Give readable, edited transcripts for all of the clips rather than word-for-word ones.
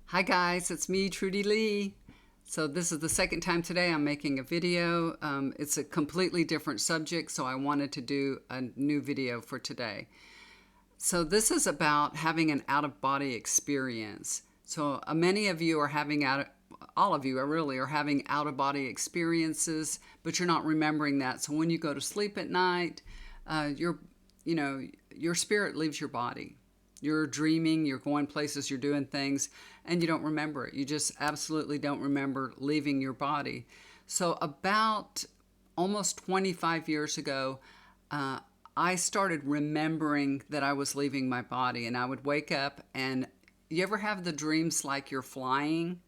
Hi guys, it's me, Trudy Lee. So this is the second time today I'm making a video. It's a completely different subject, so I wanted to do a new video for today. So this is about having an out-of-body experience. So many of you are having all of you are really are having out-of-body experiences, but you're not remembering that. So when you go to sleep at night, your your spirit leaves your body. You're dreaming, you're going places, you're doing things, and you don't remember it. You just absolutely don't remember leaving your body. So about almost 25 years ago, I started remembering that I was leaving my body, and I would wake up and you ever have the dreams like you're flying?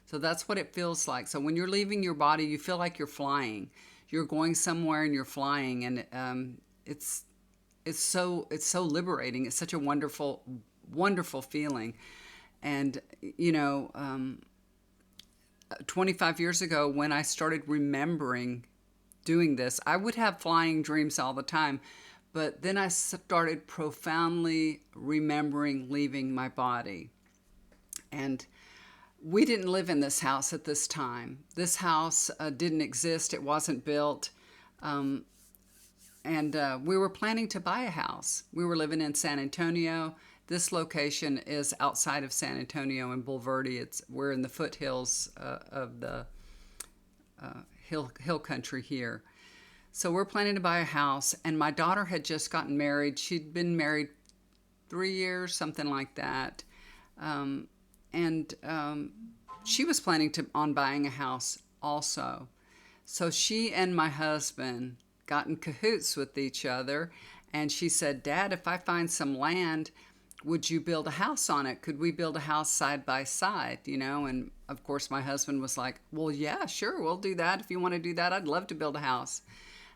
So that's what it feels like. So when you're leaving your body, you feel like you're flying. You're going somewhere and you're flying, and it's so liberating. It's such a wonderful feeling. And 25 years ago, when I started remembering doing this, I would have flying dreams all the time. But then I started profoundly remembering leaving my body. And we didn't live in this house at this time. This house didn't exist. It wasn't built. And we were planning to buy a house. We were living in San Antonio. This location is outside of San Antonio in Bulverde. We're in the foothills of the hill country here. So we're planning to buy a house, and my daughter had just gotten married. She'd been married 3 years, something like that. And she was planning on buying a house also. So she and my husband got in cahoots with each other, and she said, "Dad, if I find some land, would you build a house on it? Could we build a house side by side?" And of course my husband was like, "Well, yeah, sure, we'll do that. If you want to do that, I'd love to build a house."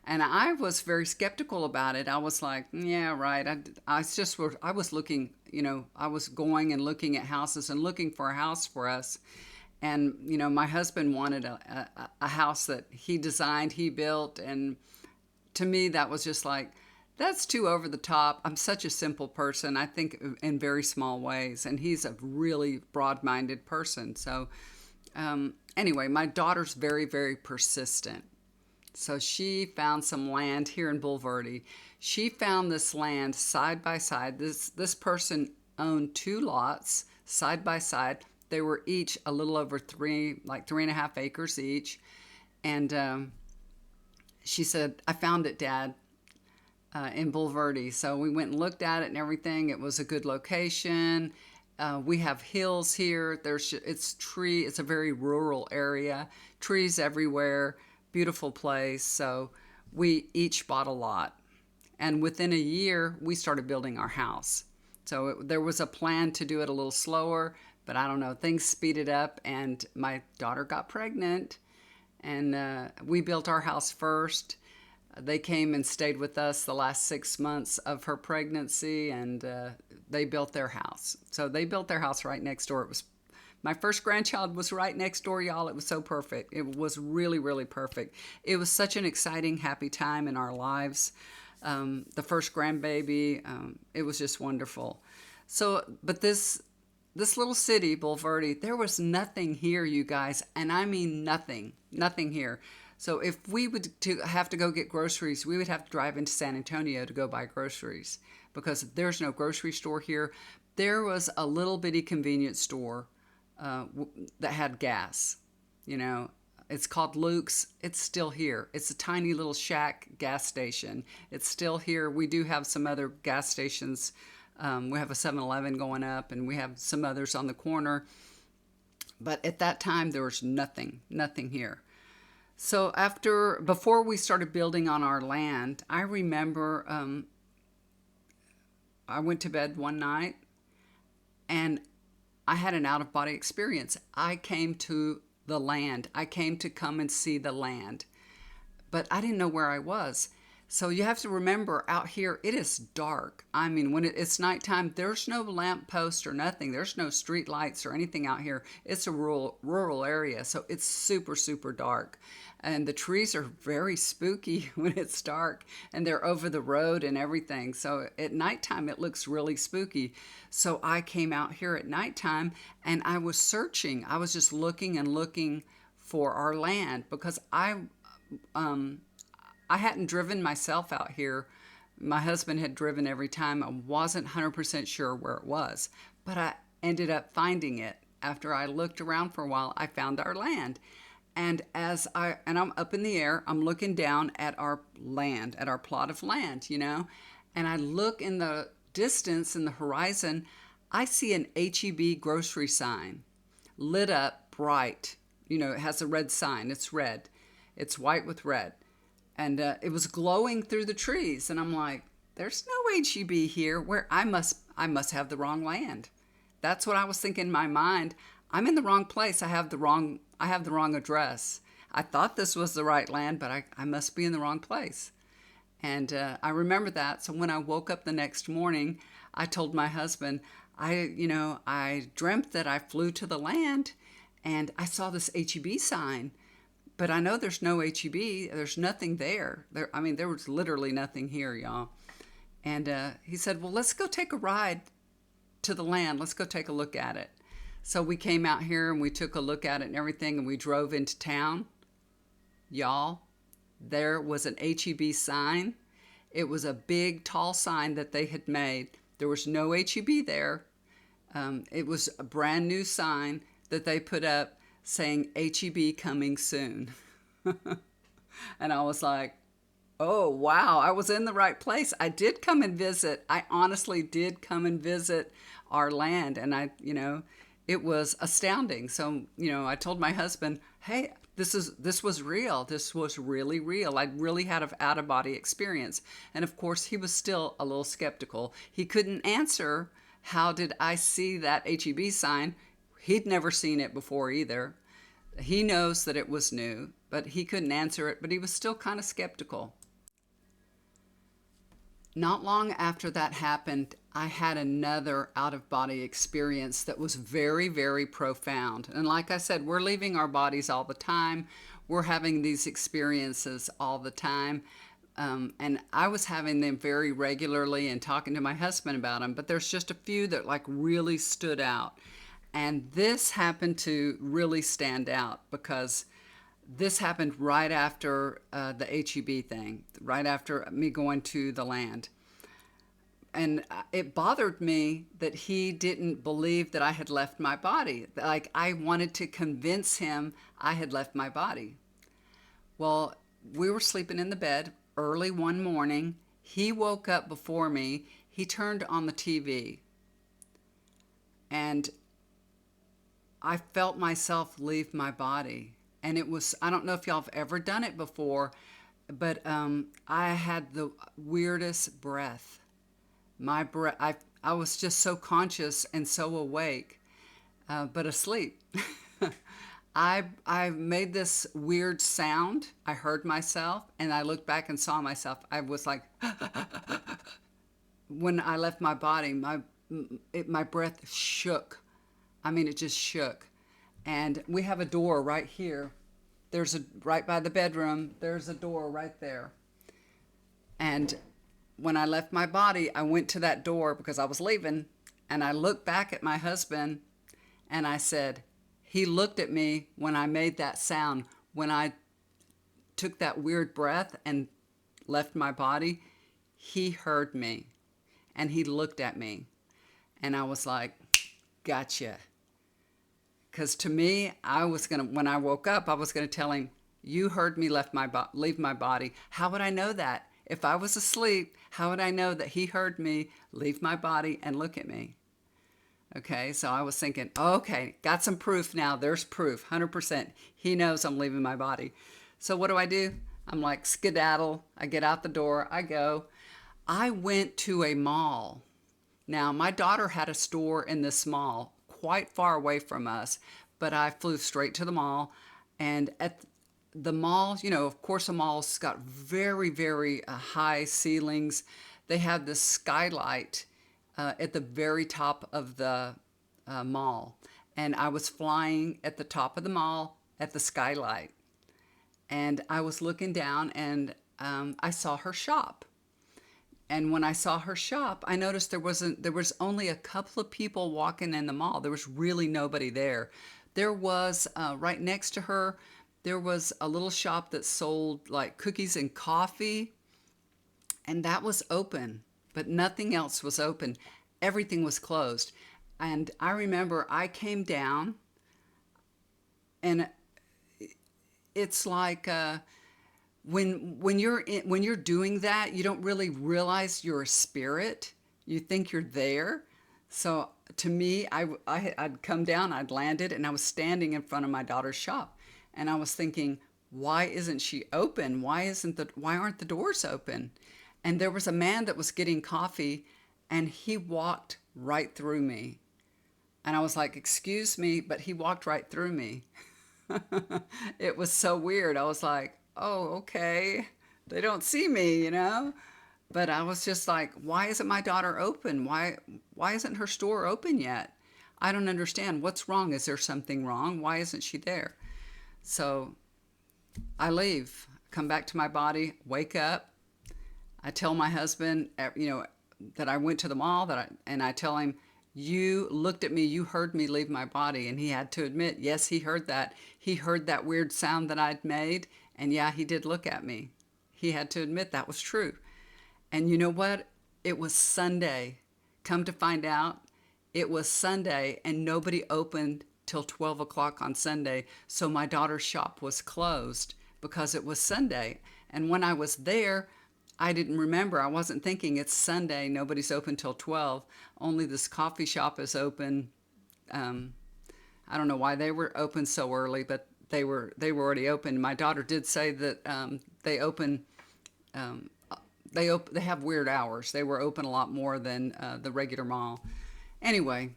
And I was very skeptical about it. I was like, "Yeah, right." I was looking, I was going and looking at houses and looking for a house for us. And my husband wanted a house that he designed, he built, and to me that was just like, that's too over the top. I'm such a simple person. I think in very small ways, and he's a really broad-minded person. So anyway, my daughter's very, very persistent. So she found some land here in Bulverde. She found this land side by side. This person owned two lots side by side. They were each a little over like 3.5 acres each. And she said, "I found it, Dad, in Bulverde." So we went and looked at it and everything. It was a good location. We have hills here. It's a very rural area. Trees everywhere. Beautiful place. So we each bought a lot. And within a year, we started building our house. So there was a plan to do it a little slower, but I don't know, things speeded up, and my daughter got pregnant, and we built our house first. They came and stayed with us the last 6 months of her pregnancy, and they built their house. So they built their house right next door. My first grandchild was right next door, y'all. It was so perfect. It was really, really perfect. It was such an exciting, happy time in our lives. The first grandbaby, it was just wonderful. So, but this little city, Bulverde, there was nothing here, you guys, and I mean nothing here. So if we would have to go get groceries, we would have to drive into San Antonio to go buy groceries, because there's no grocery store here. There was a little bitty convenience store that had gas. It's called Luke's. It's still here. It's a tiny little shack gas station. It's still here. We do have some other gas stations. We have a 7-Eleven going up, and we have some others on the corner. But at that time, there was nothing here. So before we started building on our land, I remember I went to bed one night, and I had an out-of-body experience. I came to the land. I came to come and see the land, but I didn't know where I was. So you have to remember out here, it is dark. I mean, when it's nighttime, there's no lamp post or nothing. There's no street lights or anything out here. It's a rural area, so it's super, super dark. And the trees are very spooky when it's dark, and they're over the road and everything. So at nighttime, it looks really spooky. So I came out here at nighttime and I was searching. I was just looking and looking for our land because um, I hadn't driven myself out here. My husband had driven every time. I wasn't 100% sure where it was, but I ended up finding it. After I looked around for a while, I found our land. And I'm up in the air, I'm looking down at our land, at our plot of land, and I look in the distance in the horizon, I see an HEB grocery sign lit up bright. It has a red sign. It's red. It's white with red. And it was glowing through the trees, and I'm like, "There's no HEB here. Where I must have the wrong land." That's what I was thinking in my mind. I'm in the wrong place. I have the wrong address. I thought this was the right land, but I must be in the wrong place. And I remember that. So when I woke up the next morning, I told my husband, I dreamt that I flew to the land, and I saw this HEB sign. But I know there's no HEB. There's nothing there. There was literally nothing here, y'all. And he said, well, let's go take a ride to the land. Let's go take a look at it. So we came out here and we took a look at it and everything, and we drove into town. Y'all, there was an HEB sign. It was a big, tall sign that they had made. There was no HEB there. It was a brand new sign that they put up saying HEB coming soon. And I was like, oh, wow, I was in the right place. I did come and visit. I honestly did come and visit our land. And it was astounding. So, I told my husband, hey, this was real. This was really real. I really had an out-of-body experience. And of course, he was still a little skeptical. He couldn't answer, how did I see that HEB sign? He'd never seen it before either. He knows that it was new, but he couldn't answer it, but he was still kind of skeptical. Not long after that happened, I had another out-of-body experience that was very, very profound. And like I said, we're leaving our bodies all the time. We're having these experiences all the time. And I was having them very regularly and talking to my husband about them, but there's just a few that really stood out. And this happened to really stand out because this happened right after the HEB thing, right after me going to the land. And it bothered me that he didn't believe that I had left my body. Like, I wanted to convince him I had left my body. Well, we were sleeping in the bed early one morning. He woke up before me. He turned on the TV. And I felt myself leave my body. And it was, I don't know if y'all have ever done it before, but I had the weirdest breath. My breath, I was just so conscious and so awake, but asleep. I made this weird sound. I heard myself, and I looked back and saw myself. I was like, when I left my body, my breath shook. It just shook. And we have a door right here. Right by the bedroom, there's a door right there. And when I left my body, I went to that door because I was leaving, and I looked back at my husband, and I said, he looked at me when I made that sound, when I took that weird breath and left my body. He heard me, and he looked at me, and I was like, gotcha. Because to me, when I woke up, I was going to tell him, you heard me leave my body. How would I know that? If I was asleep, how would I know that he heard me leave my body and look at me? Okay, so I was thinking, okay, got some proof now. There's proof, 100%. He knows I'm leaving my body. So what do? I'm like, skedaddle. I get out the door. I go. I went to a mall. Now, my daughter had a store in this mall quite far away from us, but I flew straight to the mall. And the mall, of course, the mall's got very, very high ceilings. They have this skylight at the very top of the mall. And I was flying at the top of the mall at the skylight. And I was looking down and I saw her shop. And when I saw her shop, I noticed there was only a couple of people walking in the mall. There was really nobody there. There was right next to her, there was a little shop that sold like cookies and coffee, and that was open, but nothing else was open. Everything was closed. And I remember I came down, and it's like when you're doing that, you don't really realize you're a spirit. You think you're there. So to me, I'd come down, I'd landed, and I was standing in front of my daughter's shop, and I was thinking, why isn't she open? Why aren't the doors open? And there was a man that was getting coffee, and he walked right through me. And I was like, excuse me, but he walked right through me. It was so weird. I was like, oh, okay. They don't see me. But I was just like, why isn't my daughter open? Why isn't her store open yet? I don't understand. What's wrong? Is there something wrong? Why isn't she there? So I leave, come back to my body, wake up. I tell my husband, that I went to the mall, and I tell him, you looked at me, you heard me leave my body. And he had to admit, yes, he heard that. He heard that weird sound that I'd made. And yeah, he did look at me. He had to admit that was true. And you know what? It was Sunday. Come to find out, it was Sunday and nobody opened till 12 o'clock on Sunday. So my daughter's shop was closed because it was Sunday. And when I was there, I didn't remember. I wasn't thinking it's Sunday. Nobody's open till 12. Only this coffee shop is open. I don't know why they were open so early, but they were already open. My daughter did say that they open. They have weird hours. They were open a lot more than the regular mall. Anyway,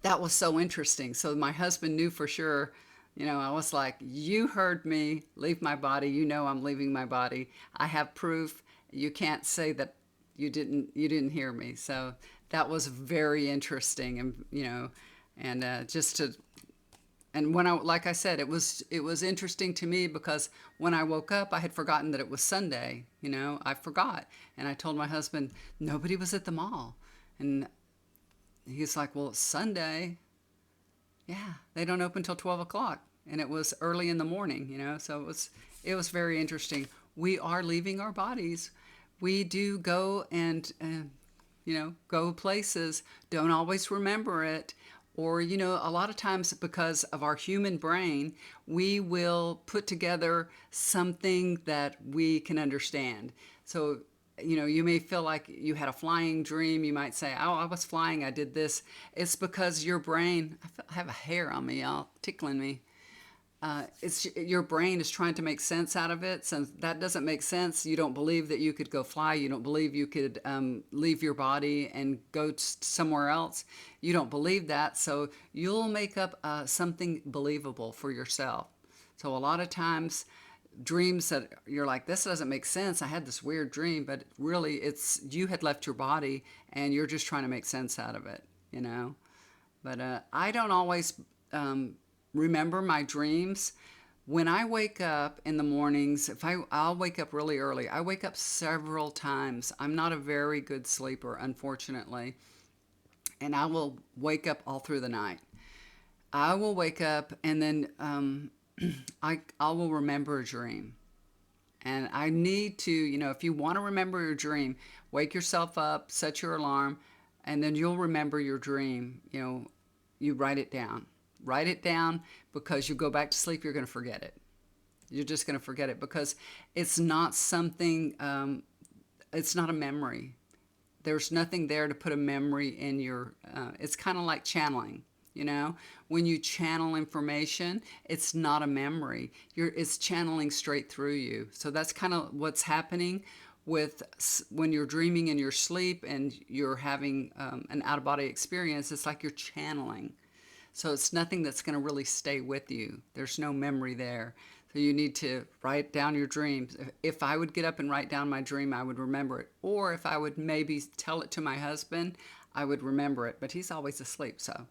that was so interesting. So my husband knew for sure. I was like, you heard me leave my body. I'm leaving my body. I have proof. You can't say that you didn't hear me. So that was very interesting. And just to, and when like I said, it was interesting to me because when I woke up, I had forgotten that it was Sunday. I forgot. And I told my husband, nobody was at the mall. And he's like, well, it's Sunday. Yeah, they don't open till 12 o'clock. And it was early in the morning, so it was very interesting. We are leaving our bodies. We do go and, go places, don't always remember it. Or, a lot of times because of our human brain, we will put together something that we can understand. So, you may feel like you had a flying dream. You might say, oh, I was flying, I did this. It's because your brain, I have a hair on me, y'all, tickling me. It's your brain is trying to make sense out of it. Since that doesn't make sense, you don't believe that you could go fly. You don't believe you could leave your body and go somewhere else. You don't believe that, so you'll make up something believable for yourself. So a lot of times, dreams that you're like, this doesn't make sense. I had this weird dream, but really, it's you had left your body and you're just trying to make sense out of it. But I don't always. Remember my dreams. When I wake up in the mornings, I'll wake up really early. I wake up several times. I'm not a very good sleeper, unfortunately. And I will wake up all through the night. I will wake up and then I will remember a dream. And I need to, if you want to remember your dream, wake yourself up, set your alarm, and then you'll remember your dream. You write it down. Write it down because you go back to sleep, you're going to forget it. You're just going to forget it because it's not something, it's not a memory. There's nothing there to put a memory in your, it's kind of like channeling, When you channel information, it's not a memory. It's channeling straight through you. So that's kind of what's happening with when you're dreaming in your sleep and you're having an out-of-body experience. It's like you're channeling. So it's nothing that's going to really stay with you. There's no memory there. So you need to write down your dreams. If I would get up and write down my dream, I would remember it. Or if I would maybe tell it to my husband, I would remember it. But he's always asleep. So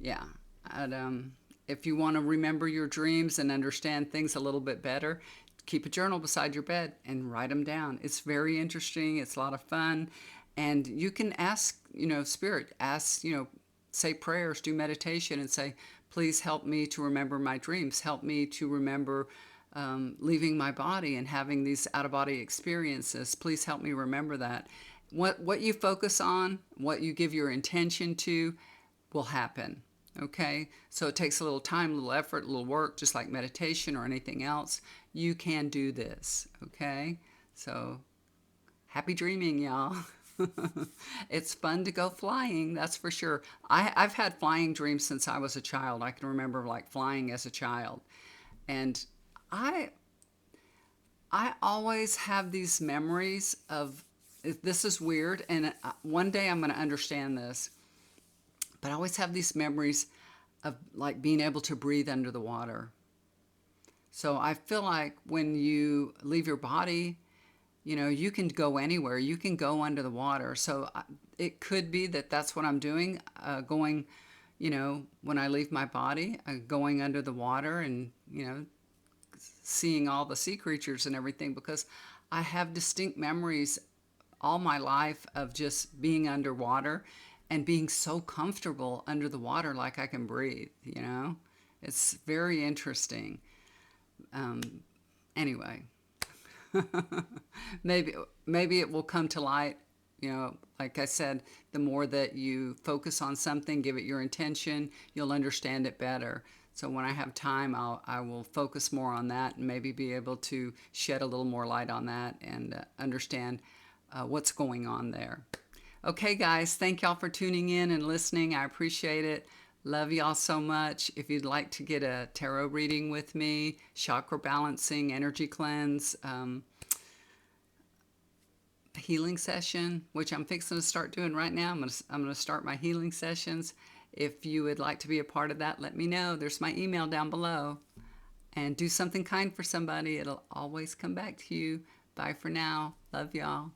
yeah. And, if you want to remember your dreams and understand things a little bit better, keep a journal beside your bed and write them down. It's very interesting. It's a lot of fun. And you can ask, Spirit, ask, say prayers, do meditation, and say, please help me to remember my dreams. Help me to remember leaving my body and having these out of body experiences. Please help me remember that. What you focus on, what you give your intention to, will happen. Okay, so it takes a little time, a little effort, a little work, just like meditation or anything else. You can do this. Okay, so happy dreaming, y'all. It's fun to go flying, that's for sure. I've had flying dreams since I was a child. I can remember like flying as a child, and I I always have these memories of this is weird, and one day I'm going to understand this. But I always have these memories of like being able to breathe under the water. So I feel like when you leave your body, you can go anywhere. You can go under the water. So it could be that that's what I'm doing, going, when I leave my body, going under the water and, seeing all the sea creatures and everything, because I have distinct memories all my life of just being underwater and being so comfortable under the water, like I can breathe. It's very interesting. Anyway, maybe it will come to light. Like I said, the more that you focus on something, give it your intention, you'll understand it better. So when I have time, I will focus more on that and maybe be able to shed a little more light on that and understand what's going on there. Okay, guys, thank y'all for tuning in and listening. I appreciate it. Love y'all so much. If you'd like to get a tarot reading with me, chakra balancing, energy cleanse, healing session, which I'm fixing to start doing right now. I'm gonna start my healing sessions. If you would like to be a part of that, let me know. There's my email down below. And do something kind for somebody. It'll always come back to you. Bye for now. Love y'all.